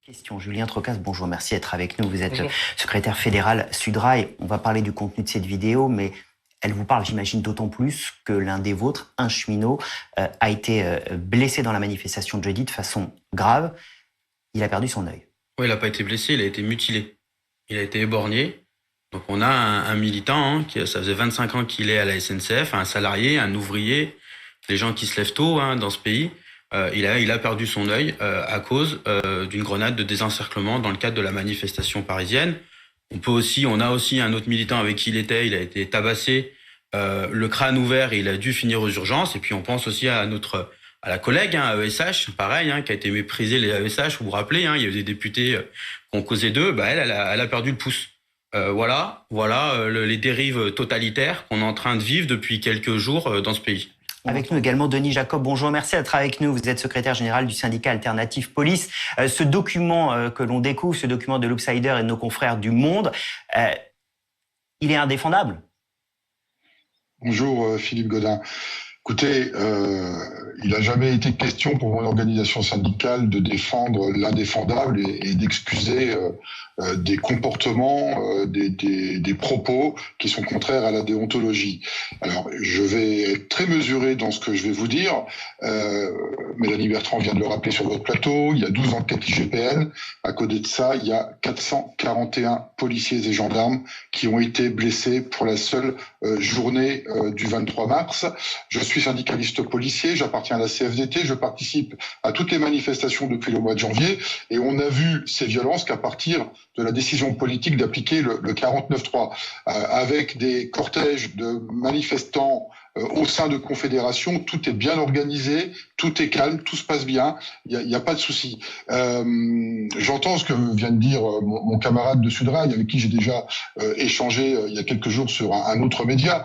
Question. Julien Trocas, bonjour, merci d'être avec nous. Vous êtes Bonjour. secrétaire fédéral Sudrail. On va parler du contenu de cette vidéo, mais elle vous parle, j'imagine, d'autant plus que l'un des vôtres, un cheminot, a été blessé dans la manifestation de jeudi de façon grave. Il a perdu son œil. Oui, il n'a pas été blessé, il a été mutilé. Il a été éborgné. Donc on a un militant, ça faisait 25 ans qu'il est à la SNCF, un salarié, un ouvrier, les gens qui se lèvent tôt dans ce pays. Il a perdu son œil à cause d'une grenade de désencerclement dans le cadre de la manifestation parisienne. On a aussi un autre militant avec qui il a été tabassé, le crâne ouvert, et il a dû finir aux urgences. Et puis on pense aussi à la collègue, AESH, pareil, qui a été méprisée, les AESH, vous vous rappelez, il y a eu des députés qui ont causé d'eux, elle a perdu le pouce. Voilà les dérives totalitaires qu'on est en train de vivre depuis quelques jours dans ce pays. Avec nous également Denis Jacob, bonjour, merci d'être avec nous. Vous êtes secrétaire général du syndicat Alternative Police. Ce document que l'on découvre, ce document de l'Outsider et de nos confrères du Monde, il est indéfendable. Bonjour Philippe Godin. Écoutez, il n'a jamais été question pour mon organisation syndicale de défendre l'indéfendable et d'excuser des comportements, des propos qui sont contraires à la déontologie. Alors, je vais être très mesuré dans ce que je vais vous dire. Mélanie Bertrand vient de le rappeler sur votre plateau. Il y a 12 enquêtes IGPN. À côté de ça, il y a 441 policiers et gendarmes qui ont été blessés pour la seule journée du 23 mars. Je suis syndicaliste policier, j'appartiens à la CFDT, je participe à toutes les manifestations depuis le mois de janvier, et on a vu ces violences qu'à partir de la décision politique d'appliquer le 49.3, avec des cortèges de manifestants au sein de confédérations, tout est bien organisé, tout est calme, tout se passe bien, il n'y a pas de souci. J'entends ce que vient de dire mon camarade de Sudrail, avec qui j'ai déjà échangé il y a quelques jours sur un autre média.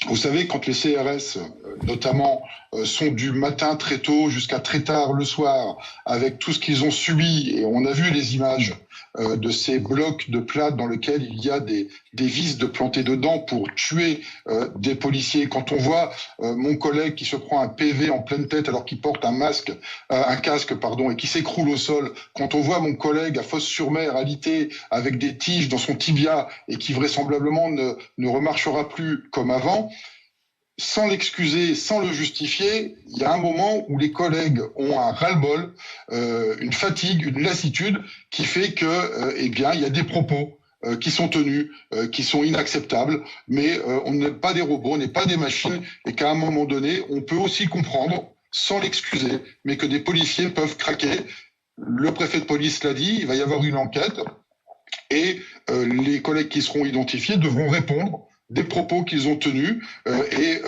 Vous savez, quand les CRS, notamment, sont du matin très tôt jusqu'à très tard le soir, avec tout ce qu'ils ont subi, et on a vu les images de ces blocs de plâtre dans lesquels il y a des vis de planter dedans pour tuer des policiers. Quand on voit mon collègue qui se prend un PV en pleine tête alors qu'il porte un casque, et qui s'écroule au sol. Quand on voit mon collègue à Fos-sur-Mer alité avec des tiges dans son tibia et qui vraisemblablement ne remarchera plus comme avant, sans l'excuser, sans le justifier, il y a un moment où les collègues ont un ras-le-bol, une fatigue, une lassitude qui fait que, il y a des propos qui sont tenus, qui sont inacceptables, mais on n'est pas des robots, on n'est pas des machines, et qu'à un moment donné, on peut aussi comprendre, sans l'excuser, mais que des policiers peuvent craquer. Le préfet de police l'a dit, il va y avoir une enquête, et les collègues qui seront identifiés devront répondre des propos qu'ils ont tenus et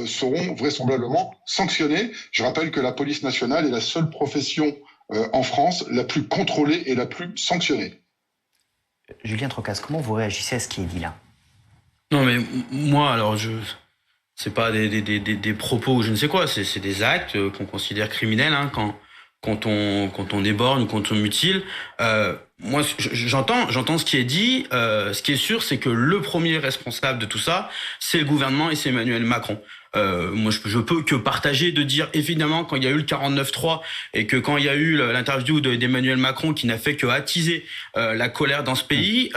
seront vraisemblablement sanctionnés. Je rappelle que la police nationale est la seule profession en France la plus contrôlée et la plus sanctionnée. Julien Trocas, comment vous réagissez à ce qui est dit là? Non mais moi, alors c'est pas des propos ou je ne sais quoi, c'est des actes qu'on considère criminels quand on éborgne ou quand on mutile. Moi, j'entends ce qui est dit. Ce qui est sûr, c'est que le premier responsable de tout ça, c'est le gouvernement et c'est Emmanuel Macron. Moi, je peux que partager de dire, évidemment, quand il y a eu le 49.3 et que quand il y a eu l'interview d'Emmanuel Macron qui n'a fait que attiser la colère dans ce pays,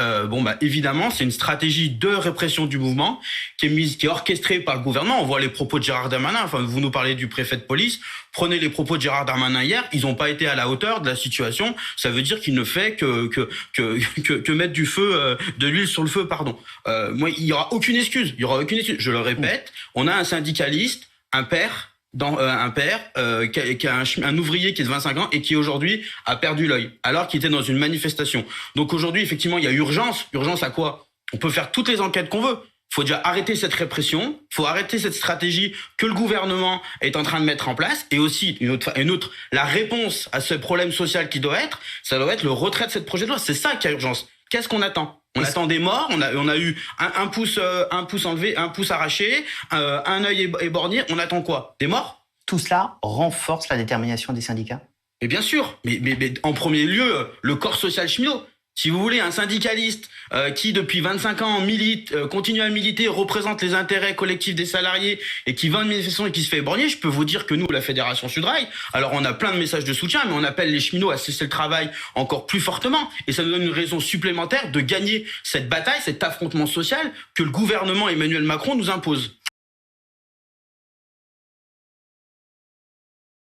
évidemment, c'est une stratégie de répression du mouvement qui est orchestrée par le gouvernement. On voit les propos de Gérald Darmanin. Enfin, vous nous parlez du préfet de police. Prenez les propos de Gérald Darmanin hier. Ils n'ont pas été à la hauteur de la situation. Ça veut dire qu'il ne fait que mettre du feu, de l'huile sur le feu, pardon. Moi, il y aura aucune excuse. Je le répète. On a un syndicaliste, un père, qui a un ouvrier qui est de 25 ans et qui aujourd'hui a perdu l'œil, alors qu'il était dans une manifestation. Donc aujourd'hui, effectivement, il y a urgence. Urgence à quoi? On peut faire toutes les enquêtes qu'on veut. Il faut déjà arrêter cette répression, il faut arrêter cette stratégie que le gouvernement est en train de mettre en place, et aussi une autre, la réponse à ce problème social ça doit être le retrait de cette projet de loi. C'est ça qui a urgence. Qu'est-ce qu'on attend? On attend des morts, on a eu un pouce enlevé, un pouce arraché, un œil éborgné, on attend quoi? Des morts? Tout cela renforce la détermination des syndicats? Mais bien sûr, mais en premier lieu, le corps social cheminot. Si vous voulez, un syndicaliste qui, depuis 25 ans, milite, continue à militer, représente les intérêts collectifs des salariés et qui va en manifestation et qui se fait éborgner, je peux vous dire que nous, la Fédération Sudrail, alors on a plein de messages de soutien, mais on appelle les cheminots à cesser le travail encore plus fortement. Et ça nous donne une raison supplémentaire de gagner cette bataille, cet affrontement social que le gouvernement Emmanuel Macron nous impose.